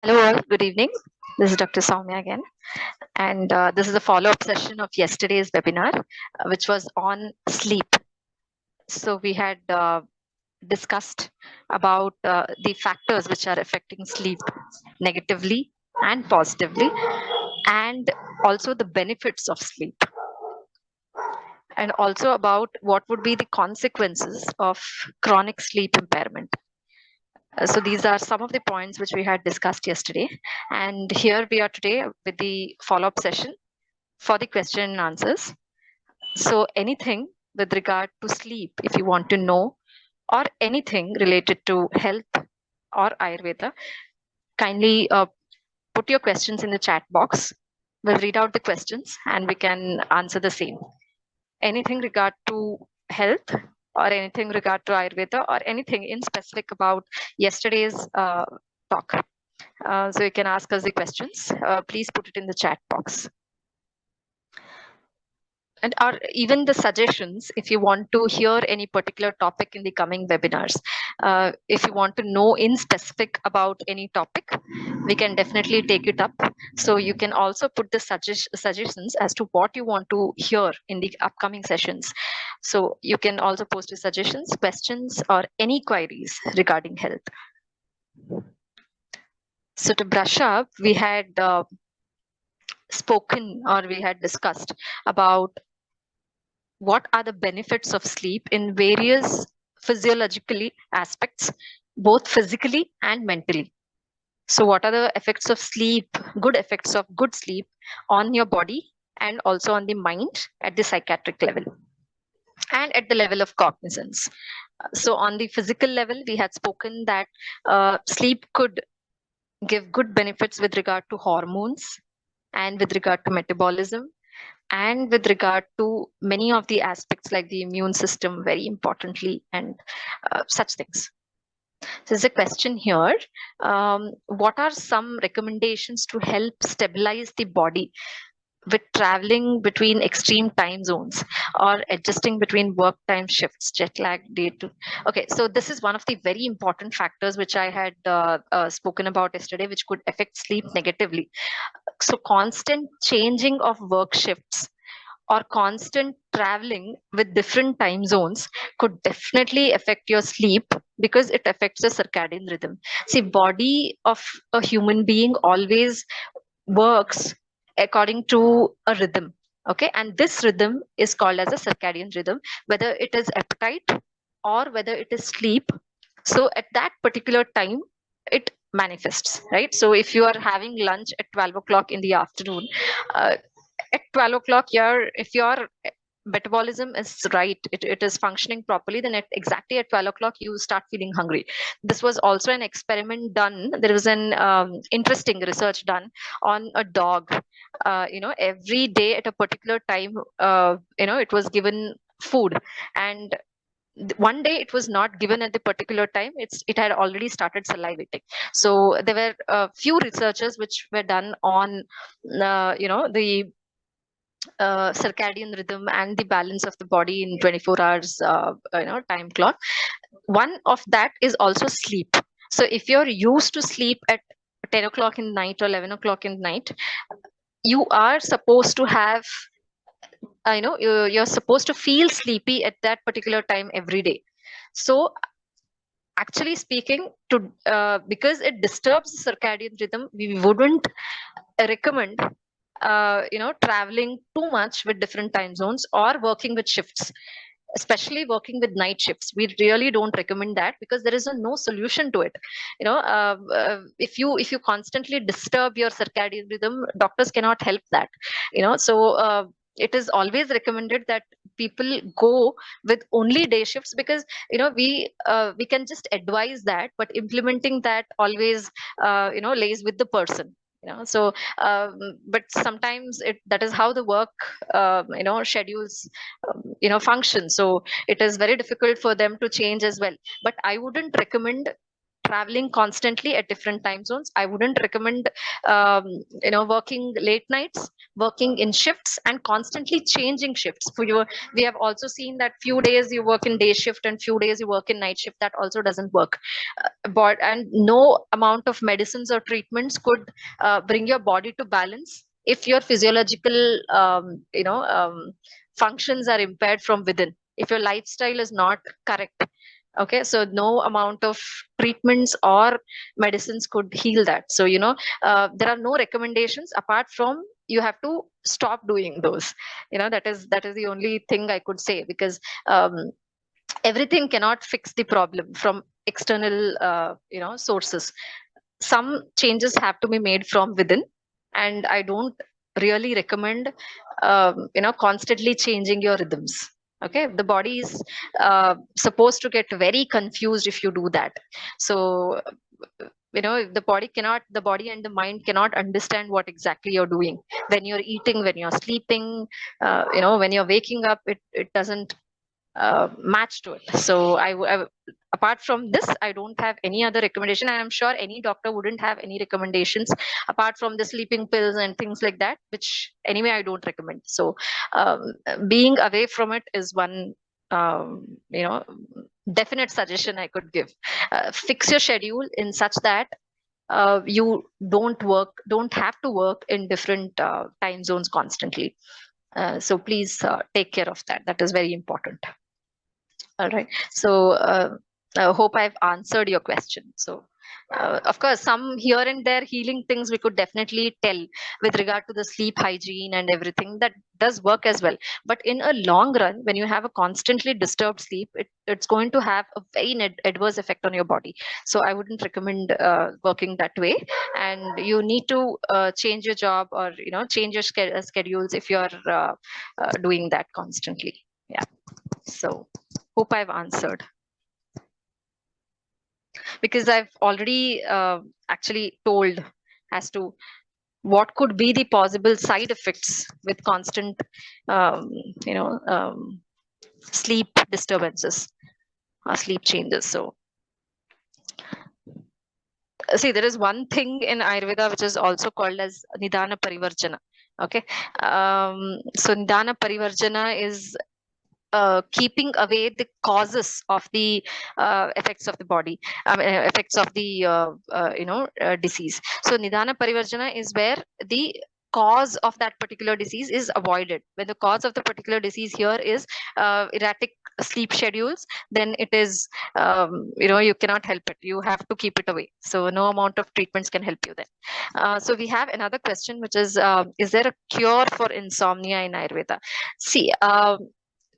Hello all, good evening. This is Dr. Soumya again, and this is a follow-up session of yesterday's webinar, which was on sleep. So we had discussed about the factors which are affecting sleep negatively and positively, and also the benefits of sleep, and also about what would be the consequences of chronic sleep impairment. So these are some of the points which we had discussed yesterday. And here we are today with the follow-up session for the question and answers. So anything with regard to sleep, if you want to know, or anything related to health or Ayurveda, kindly put your questions in the chat box. We'll read out the questions and we can answer the same. Anything regard to health or anything regard to Ayurveda or anything in specific about yesterday's talk. So you can ask us the questions. Please put it in the chat box. And or even the suggestions if you want to hear any particular topic in the coming webinars. If you want to know in specific about any topic, we can definitely take it up. So you can also put the suggestions as to what you want to hear in the upcoming sessions. So you can also post your suggestions, questions, or any queries regarding health. So to brush up, we had spoken or we had discussed about what are the benefits of sleep in various physiologically aspects, both physically and mentally. So what are the effects of sleep, good effects of good sleep on your body and also on the mind at the psychiatric level and at the level of cognizance. So on the physical level, we had spoken that sleep could give good benefits with regard to hormones and with regard to metabolism and with regard to many of the aspects like the immune system, very importantly, and such things. So there's a question here. What are some recommendations to help stabilize the body with traveling between extreme time zones or adjusting between work time shifts, jet lag, day to? Okay, so this is one of the very important factors which I had spoken about yesterday, which could affect sleep negatively. So constant changing of work shifts or constant traveling with different time zones could definitely affect your sleep because it affects the circadian rhythm. See, body of a human being always works according to a rhythm. Okay, and this rhythm is called as a circadian rhythm, whether it is appetite or whether it is sleep. So at that particular time it manifests, right? So if you are having lunch at 12 o'clock in the afternoon, uh, at 12 o'clock if your metabolism is right, it is functioning properly, then exactly at 12 o'clock you start feeling hungry. This was also an experiment done. There was an interesting research done on a dog. Every day at a particular time, it was given food, and one day it was not given at the particular time. It had already started salivating. So there were a few researchers which were done on the circadian rhythm and the balance of the body in 24 hours time clock. One of that is also sleep. So if you're used to sleep at 10 o'clock in the night or 11 o'clock in the night, you are supposed to have you're supposed to feel sleepy at that particular time every day. So actually speaking, to because it disturbs the circadian rhythm, we wouldn't recommend traveling too much with different time zones or working with shifts, especially working with night shifts. We really don't recommend that because there is no solution to it. If you constantly disturb your circadian rhythm, doctors cannot help that. It is always recommended that people go with only day shifts, because we can just advise that, but implementing that always lays with the person. But sometimes that is how the work schedules function. So it is very difficult for them to change as well. But I wouldn't recommend traveling constantly at different time zones. I wouldn't recommend working late nights, working in shifts, and constantly changing shifts. For your, we have also seen that few days you work in day shift and few days you work in night shift. That also doesn't work. But and no amount of medicines or treatments could bring your body to balance if your physiological functions are impaired from within, if your lifestyle is not correct. Okay, so no amount of treatments or medicines could heal that. So there are no recommendations apart from you have to stop doing those. That is the only thing I could say, because everything cannot fix the problem from external sources. Some changes have to be made from within, and I don't really recommend constantly changing your rhythms. Okay, the body is supposed to get very confused if you do that. So if the body and the mind cannot understand what exactly you're doing when you're eating, when you're sleeping, when you're waking up, it doesn't match to it. So apart from this, I don't have any other recommendation, and I'm sure any doctor wouldn't have any recommendations apart from the sleeping pills and things like that, which anyway I don't recommend. So being away from it is one um, you know definite suggestion I could give. Fix your schedule in such that you don't have to work in different time zones constantly. So please take care of that. That is very important. All right. So I hope I've answered your question. So of course, some here and there healing things we could definitely tell with regard to the sleep hygiene and everything, that does work as well. But in a long run, when you have a constantly disturbed sleep, it's going to have a very adverse effect on your body. So I wouldn't recommend working that way. And you need to change your job, or change your schedules if you're doing that constantly. Yeah. So hope I've answered, because I've already actually told as to what could be the possible side effects with constant um, sleep disturbances or sleep changes. So see, there is one thing in Ayurveda which is also called as Nidana Parivarjana. Okay. So Nidana Parivarjana is keeping away the causes of the effects of the body, effects of the disease. So Nidana Parivarjana is where the cause of that particular disease is avoided. When the cause of the particular disease here is erratic sleep schedules, then it is you cannot help it. You have to keep it away. So no amount of treatments can help you then. So we have another question, which is there a cure for insomnia in Ayurveda? See,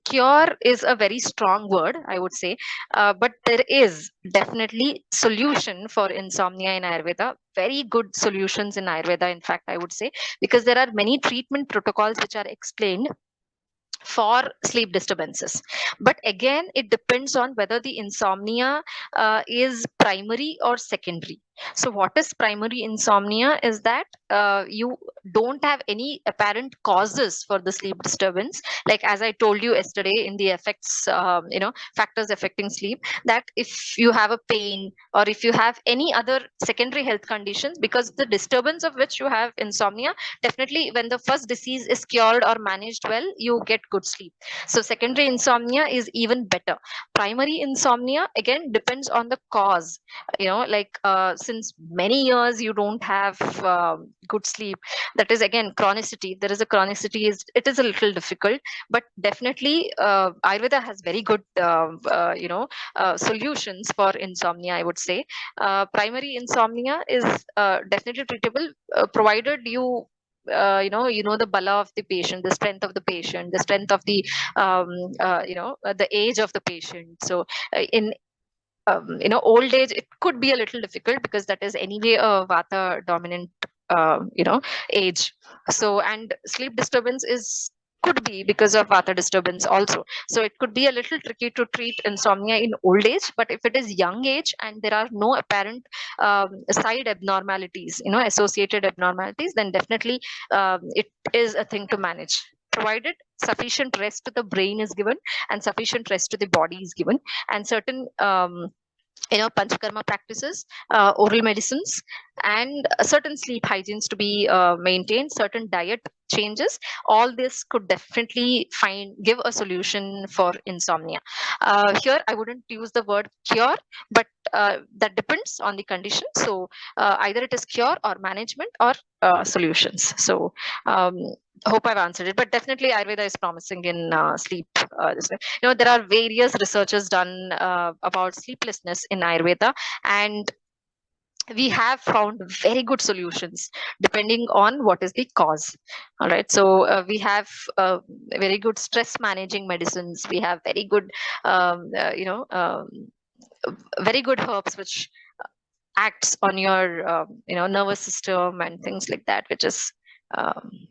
cure is a very strong word, I would say, but there is definitely solution for insomnia in Ayurveda. Very good solutions in Ayurveda, in fact, I would say, because there are many treatment protocols which are explained for sleep disturbances. But again, it depends on whether the insomnia is primary or secondary. So what is primary insomnia is that you don't have any apparent causes for the sleep disturbance, like as I told you yesterday in the effects, factors affecting sleep, that if you have a pain or if you have any other secondary health conditions because the disturbance of which you have insomnia, definitely when the first disease is cured or managed well, you get good sleep. So secondary insomnia is even better. Primary insomnia again depends on the cause. Since many years you don't have good sleep, that is again chronicity. There is a chronicity, it is a little difficult, but definitely Ayurveda has very good solutions for insomnia, I would say. Primary insomnia is definitely treatable, provided the bala of the patient, the strength of the patient, the strength of the age of the patient. So in old age it could be a little difficult because that is anyway a vata dominant age. So, and sleep disturbance is could be because of vata disturbance also. So it could be a little tricky to treat insomnia in old age, but if it is young age and there are no apparent side abnormalities, associated abnormalities, then definitely it is a thing to manage, provided sufficient rest to the brain is given and sufficient rest to the body is given, and certain panchakarma practices, oral medicines, and certain sleep hygienes to be maintained, certain diet changes. All this could definitely give a solution for insomnia. Here I wouldn't use the word cure, but that depends on the condition. So either it is cure or management or solutions. So um, hope I've answered it, but definitely Ayurveda is promising in sleep. There are various researches done about sleeplessness in Ayurveda, and we have found very good solutions depending on what is the cause. All right, so we have very good stress managing medicines. We have very good very good herbs which acts on your nervous system and things like that, which is um,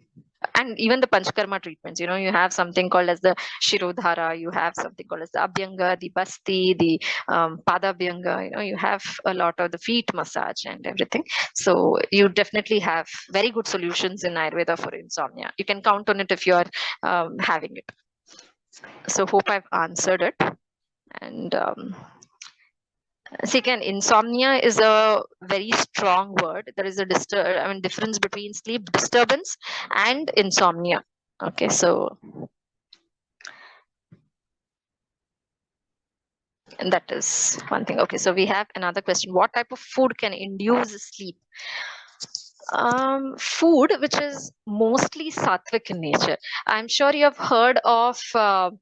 and even the panchakarma treatments, you have something called as the shirodhara, you have something called as the abhyanga, the basti, the padabhyanga. You have a lot of the feet massage and everything. So you definitely have very good solutions in Ayurveda for insomnia. You can count on it if you are having it. So hope I've answered it. And see, again, insomnia is a very strong word. There is a difference between sleep disturbance and insomnia. Okay, so and that is one thing. Okay, so we have another question. What type of food can induce sleep? Food which is mostly sattvic in nature. I'm sure you have heard of sattvic,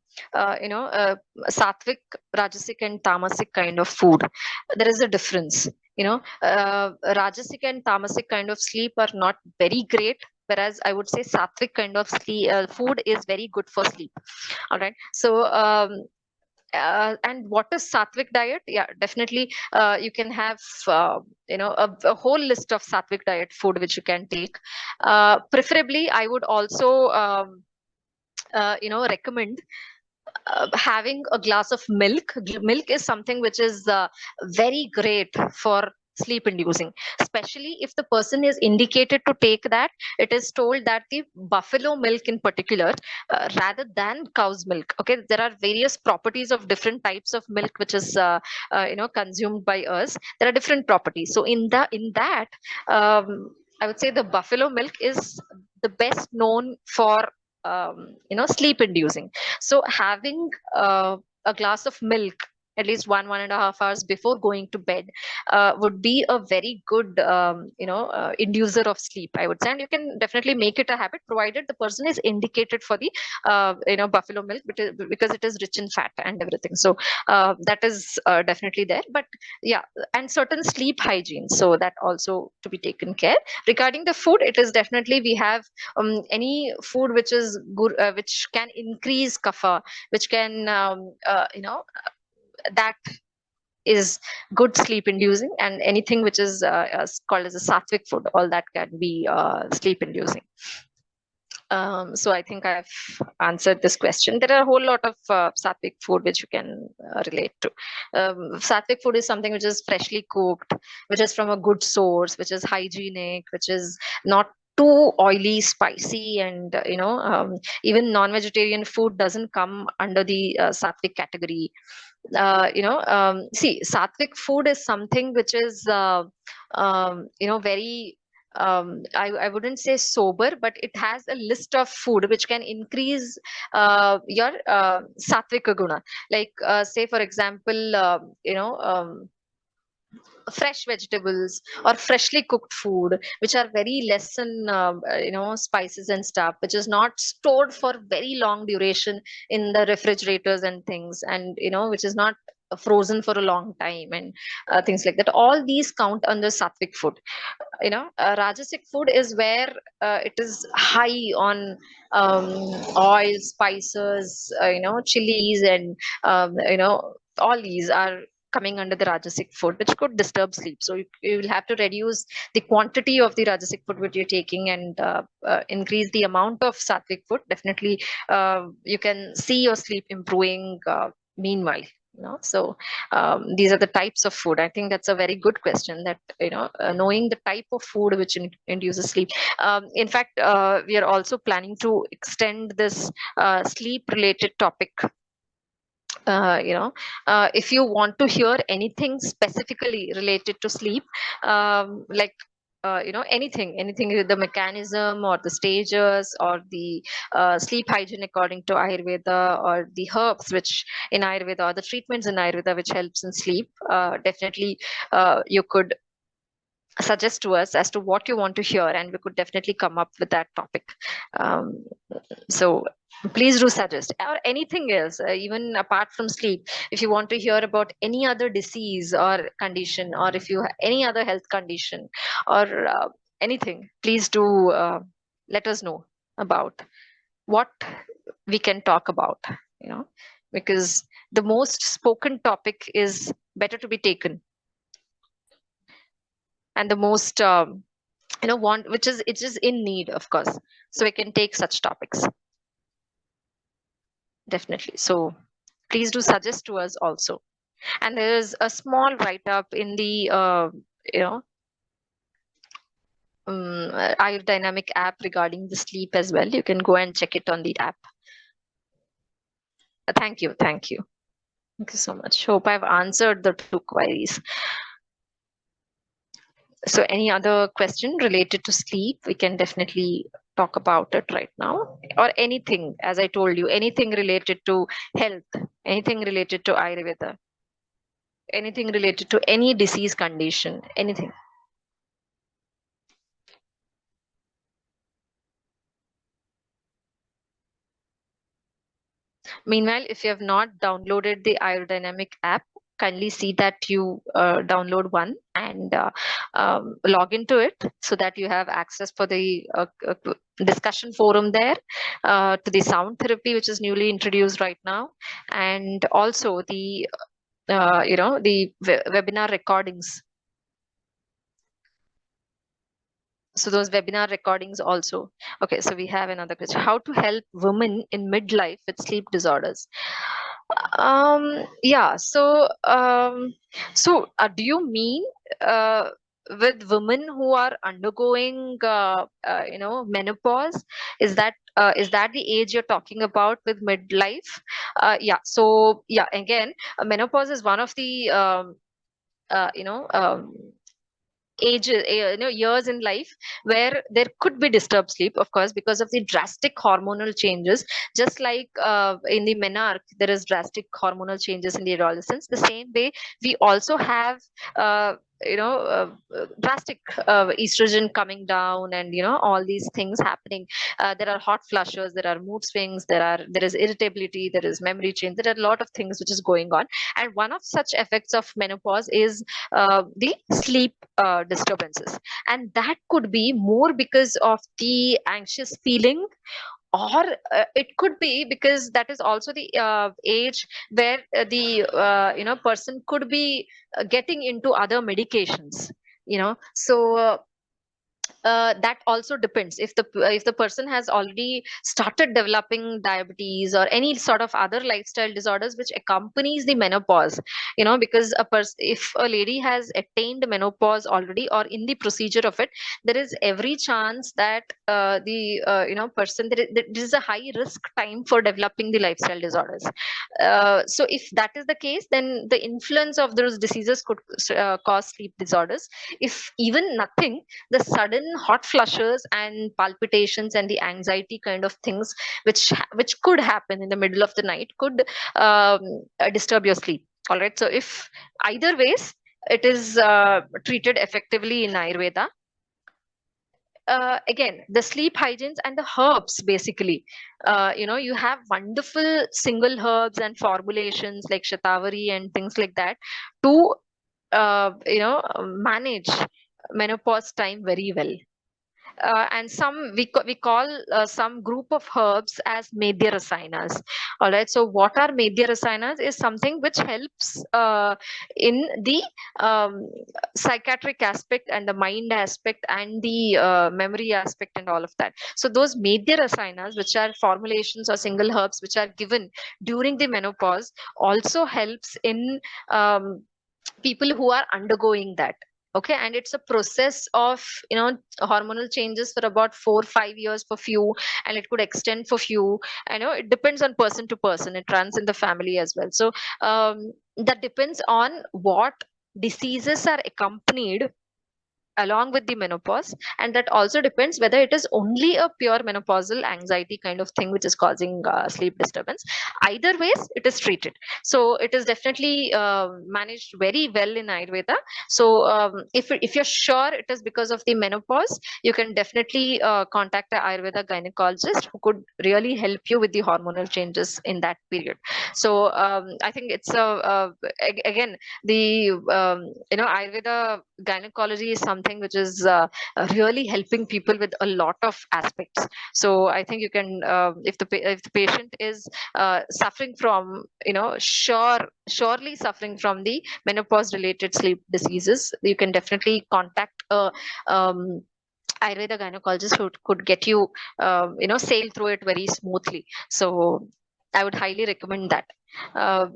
rajasic, and tamasic kind of food. There is a difference. Rajasic and tamasic kind of sleep are not very great, whereas I would say sattvic kind of sleep food is very good for sleep. All right, so and what is sattvic diet? Yeah, definitely you can have a whole list of sattvic diet food which you can take. Preferably I would also recommend having a glass of milk. Milk is something which is very great for sleep inducing, especially if the person is indicated to take that. It is told that the buffalo milk in particular, rather than cow's milk. Okay, there are various properties of different types of milk which is consumed by us. There are different properties. So in that I would say the buffalo milk is the best known for sleep inducing. So having a glass of milk at least 1.5 hours before going to bed would be a very good inducer of sleep, I would say. And you can definitely make it a habit provided the person is indicated for the buffalo milk, because it is rich in fat and everything. So that is definitely there. But yeah, and certain sleep hygiene, so that also to be taken care. Regarding the food, it is definitely we have any food which is good, which can increase kapha, which can that is good sleep inducing, and anything which is called as a sattvic food, all that can be sleep inducing. So I think I've answered this question. There are a whole lot of sattvic food which you can relate to. Sattvic food is something which is freshly cooked, which is from a good source, which is hygienic, which is not too oily, spicy, and even non-vegetarian food doesn't come under the sattvic category. See, sattvic food is something which is very I wouldn't say sober, but it has a list of food which can increase your sattvic guna. Like, say, for example, fresh vegetables or freshly cooked food, which are very less in spices and stuff, which is not stored for very long duration in the refrigerators and things, and which is not frozen for a long time, and things like that. All these count under sattvic food. Rajasic food is where it is high on oil, spices, chilies, and all these are coming under the rajasic food, which could disturb sleep. So you will have to reduce the quantity of the rajasic food which you're taking, and increase the amount of sattvic food. Definitely you can see your sleep improving meanwhile. So these are the types of food. I think that's a very good question, that knowing the type of food which induces sleep. In fact, we are also planning to extend this sleep related topic if you want to hear anything specifically related to sleep, like anything, the mechanism or the stages or the sleep hygiene according to Ayurveda, or the herbs which in Ayurveda, or the treatments in Ayurveda which helps in sleep, definitely you could suggest to us as to what you want to hear, and we could definitely come up with that topic. um, so please do suggest, or anything else, even apart from sleep. If you want to hear about any other disease or condition, or if you have any other health condition, or anything, please do let us know about what we can talk about, you know because the most spoken topic is better to be taken, and the most want, which is, it is in need, of course, so we can take such topics, definitely. So please do suggest to us also. And there is a small write up in the you know Ayurdynamic app regarding the sleep as well. You can go and check it on the app. Thank you, thank you so much. Hope I've answered the two queries. So any other question related to sleep, we can definitely talk about it right now, or anything, as I told you, anything related to health, anything related to Ayurveda, anything related to any disease condition, anything. Meanwhile, if you have not downloaded the Ayurdynamic app, kindly see that you download one and log into it, so that you have access for the discussion forum there, to the sound therapy, which is newly introduced right now, and also the webinar recordings. So those webinar recordings also. Okay, so we have another question: how to help women in midlife with sleep disorders? Yeah, do you mean with women who are undergoing menopause? Is that the age you're talking about with midlife? Yeah, so yeah, again, menopause is one of the uh, you know um, ages, years in life where there could be disturbed sleep, of course, because of the drastic hormonal changes. Just like in the menarche, there is drastic hormonal changes in the adolescence. The same way, we also have drastic estrogen coming down, and all these things happening. There are hot flushes, there are mood swings, there is irritability, there is memory change, there are a lot of things which is going on. And one of such effects of menopause is the sleep disturbances, and that could be more because of the anxious feeling, or it could be because that is also the age where the person could be getting into other medications. That also depends. If the person has already started developing diabetes or any sort of other lifestyle disorders which accompanies the menopause, because if a lady has attained menopause already or in the procedure of it, there is every chance that the person, there is a high risk time for developing the lifestyle disorders. So if that is the case, then the influence of those diseases could cause sleep disorders. If even nothing, the sudden hot flushes and palpitations and the anxiety kind of things which could happen in the middle of the night could disturb your sleep. All right, so if either ways, it is treated effectively in Ayurveda. Again, the sleep hygienes and the herbs, basically, you have wonderful single herbs and formulations like shatavari and things like that to manage menopause time very well. And we call some group of herbs as Medhya Rasayanas. All right. So what are Medhya Rasayanas is something which helps in the psychiatric aspect and the mind aspect and the memory aspect and all of that. So those Medhya Rasayanas, which are formulations or single herbs which are given during the menopause, also helps in people who are undergoing that. Okay, and it's a process of, hormonal changes for about 4 5 years for few, and it could extend for few. I know it depends on person to person, it runs in the family as well. So that depends on what diseases are accompanied along with the menopause, and that also depends whether it is only a pure menopausal anxiety kind of thing which is causing sleep disturbance. Either ways it is treated, so it is definitely managed very well in Ayurveda. So if you're sure it is because of the menopause, you can definitely contact an Ayurveda gynecologist who could really help you with the hormonal changes in that period. So I think it's again, the Ayurveda gynecology is something which is really helping people with a lot of aspects. So I think you can, if the patient is suffering from, surely suffering from the menopause related sleep diseases, you can definitely contact a Ayurveda gynecologist who could get you, sail through it very smoothly. So I would highly recommend that.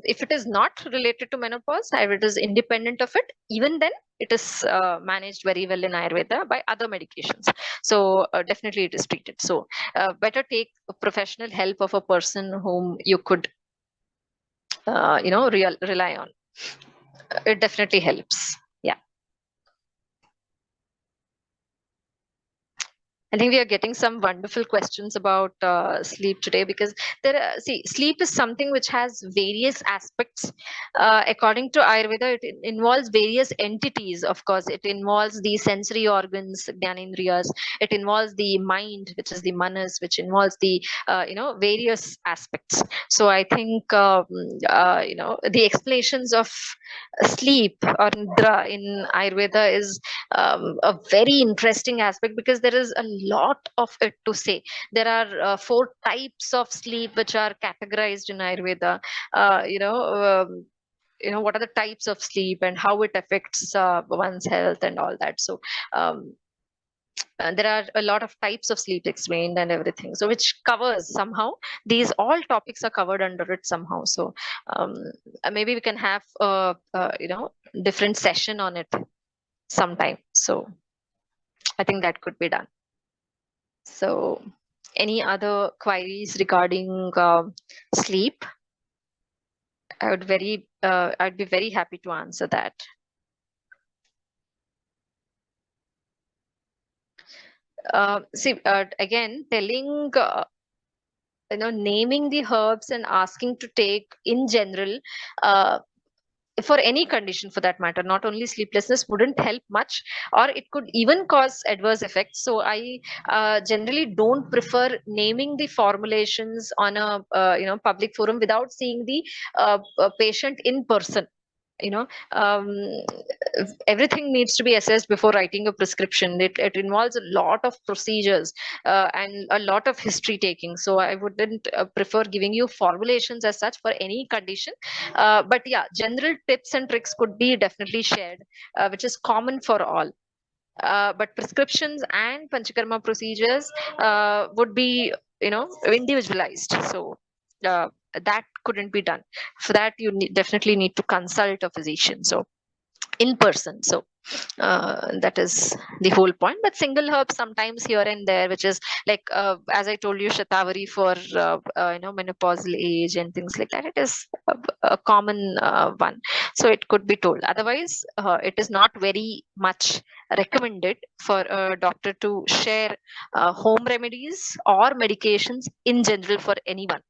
If it is not related to menopause, if it is independent of it, even then it is managed very well in Ayurveda by other medications. So definitely it is treated. So better take professional help of a person whom you could, rely on. It definitely helps. Yeah. I think we are getting some wonderful questions about sleep today, because see, sleep is something which has various aspects. According to Ayurveda, it involves various entities. Of course, it involves the sensory organs, gyanendriyas. It involves the mind, which is the manas, which involves the various aspects. So I think the explanations of sleep or nidra in Ayurveda is a very interesting aspect, because there is a lot of it to say. There are 4 types of sleep which are categorized in Ayurveda. uh, you know um, what are the types of sleep and how it affects one's health and all that. So um, there are a lot of types of sleep explained and everything, so which covers somehow, these all topics are covered under it somehow. So um, maybe we can have a, different session on it sometime. So I think that could be done. So, any other queries regarding sleep? I'd be very happy to answer that. See, again, telling, naming the herbs and asking to take in general, uh, for any condition for that matter, not only sleeplessness, wouldn't help much, or it could even cause adverse effects. So I generally don't prefer naming the formulations on a public forum without seeing the patient in person. you know um, Everything needs to be assessed before writing a prescription. It involves a lot of procedures and a lot of history taking. So I wouldn't prefer giving you formulations as such for any condition. But yeah, general tips and tricks could be definitely shared, which is common for all. But prescriptions and panchakarma procedures would be, individualized. So that couldn't be done. For that, you definitely need to consult a physician. So in person. So that is the whole point. But single herbs sometimes here and there, which is like, as I told you, shatavari for menopausal age and things like that, it is a common one. So it could be told. Otherwise, it is not very much recommended for a doctor to share home remedies or medications in general for anyone.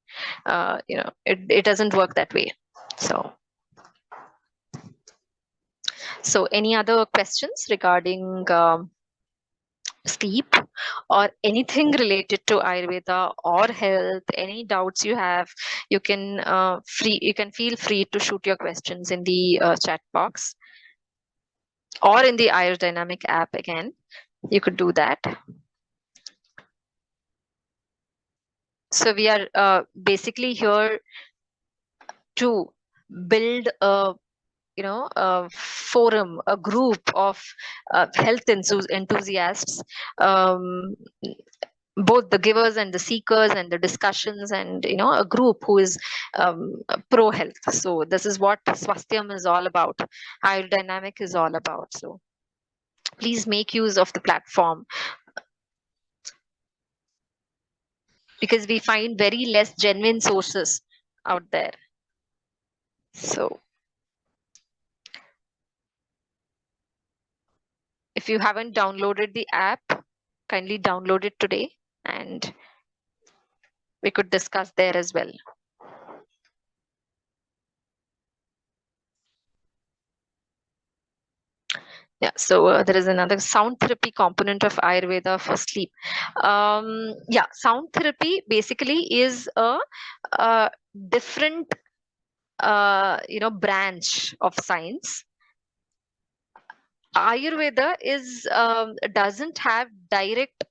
It doesn't work that way. So any other questions regarding sleep or anything related to Ayurveda or health? Any doubts you have, you can feel free to shoot your questions in the chat box or in the Ayurdynamic app. Again, you could do that. So we are basically here to build a forum, a group of health enthusiasts, um, both the givers and the seekers, and the discussions, and a group who is pro health. So this is what Swasthyam is all about. Ayurdynamic is all about. So Please make use of the platform, because we find very less genuine sources out there. So if you haven't downloaded the app, kindly download it today, and we could discuss there as well. Yeah, so there is another sound therapy component of Ayurveda for sleep. Yeah, sound therapy basically is a different, branch of science. Ayurveda is doesn't have direct,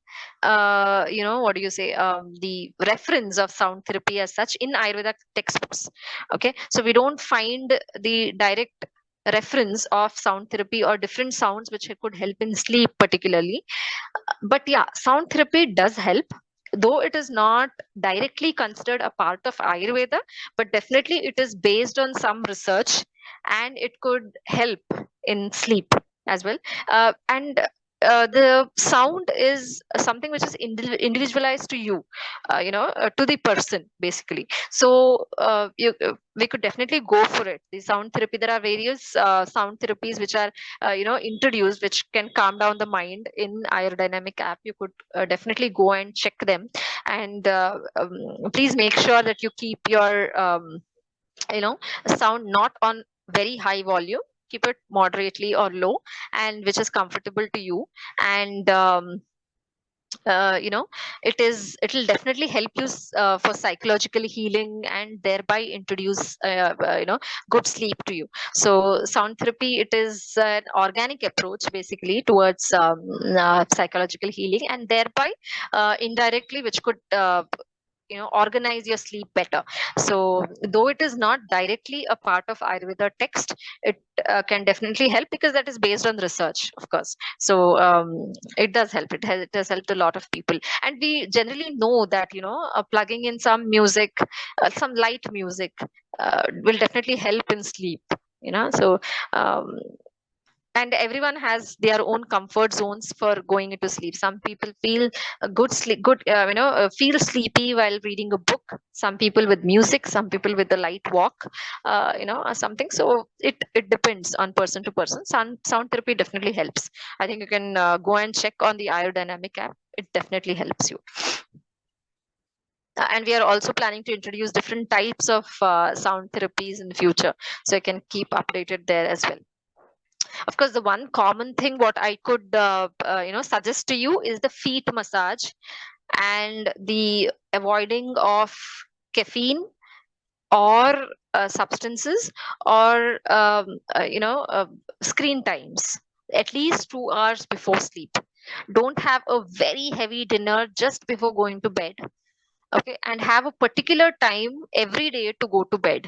what do you say, the reference of sound therapy as such in Ayurveda textbooks. Okay, so we don't find the direct reference of sound therapy or different sounds which could help in sleep particularly. But yeah, sound therapy does help, though it is not directly considered a part of Ayurveda, but definitely it is based on some research, and it could help in sleep as well. And the sound is something which is individualized to you, to the person basically. So we could definitely go for it. The sound therapy, there are various sound therapies which are introduced, which can calm down the mind in Ayurdynamic app. You could definitely go and check them, and please make sure that you keep your sound not on very high volume. Keep it moderately or low, and which is comfortable to you. And uh, you know it'll definitely help you for psychological healing, and thereby introduce good sleep to you. So sound therapy, it is an organic approach basically towards psychological healing, and thereby indirectly which could organize your sleep better. So though it is not directly a part of Ayurveda text, it can definitely help, because that is based on research, of course. So it does help. It has helped a lot of people, and we generally know that plugging in some music, some light music, will definitely help in sleep. So um, and everyone has their own comfort zones for going into sleep. Some people feel a good sleep, good feel sleepy while reading a book. Some people with music, some people with a light walk, or something. So it depends on person to person. Sound therapy definitely helps. I think you can go and check on the Ayurdynamic app. It definitely helps you. And we are also planning to introduce different types of sound therapies in the future, so you can keep updated there as well. Of course, the one common thing what I could suggest to you is the feet massage, and the avoiding of caffeine or substances, or screen times at least 2 hours before sleep. Don't have a very heavy dinner just before going to bed. Okay, and have a particular time every day to go to bed.